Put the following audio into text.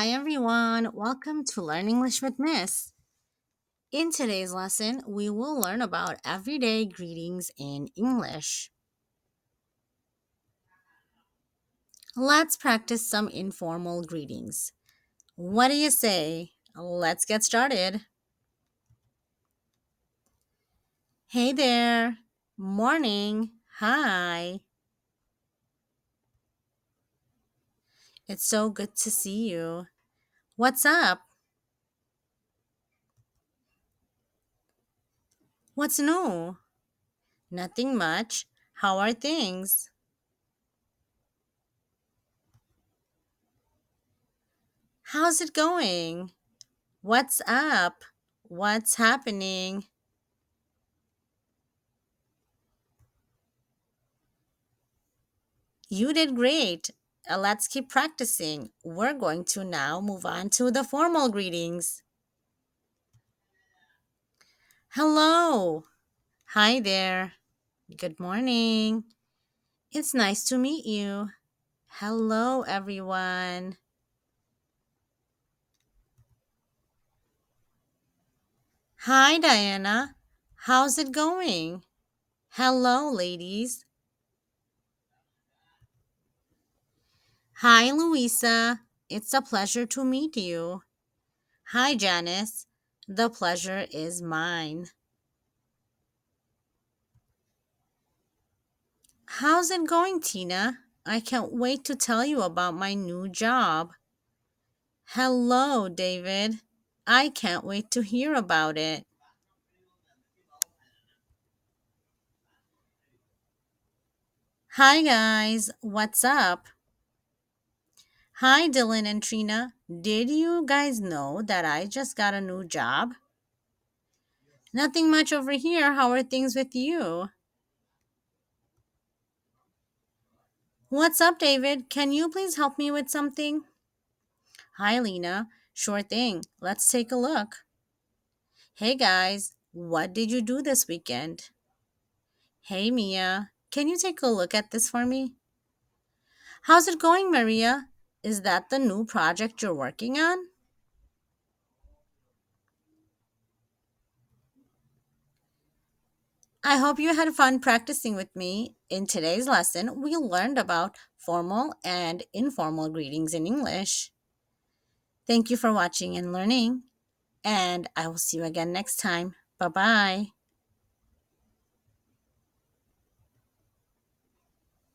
Hi everyone, welcome to Learn English with Miss. In today's lesson, we will learn about everyday greetings in English. Let's practice some informal greetings. What do you say? Let's get started. Hey there. Morning. Hi. It's so good to see you. What's up? What's new? Nothing much. How are things? How's it going? What's up? What's happening? You did great. Let's keep practicing. We're going to now move on to the formal greetings. Hello. Hi there. Good morning. It's nice to meet you. Hello, everyone. Hi, Diana. How's it going? Hello, ladies. Hi, Louisa. It's a pleasure to meet you. Hi, Janice. The pleasure is mine. How's it going, Tina? I can't wait to tell you about my new job. Hello, David. I can't wait to hear about it. Hi, guys. What's up? Hi, Dylan and Trina. Did you guys know that I just got a new job? Nothing much over here. How are things with you? What's up, David? Can you please help me with something? Hi, Lena. Sure thing. Let's take a look. Hey, guys. What did you do this weekend? Hey, Mia. Can you take a look at this for me? How's it going, Maria? Is that the new project you're working on? I hope you had fun practicing with me. In today's lesson, we learned about formal and informal greetings in English. Thank you for watching and learning, and I will see you again next time. Bye bye.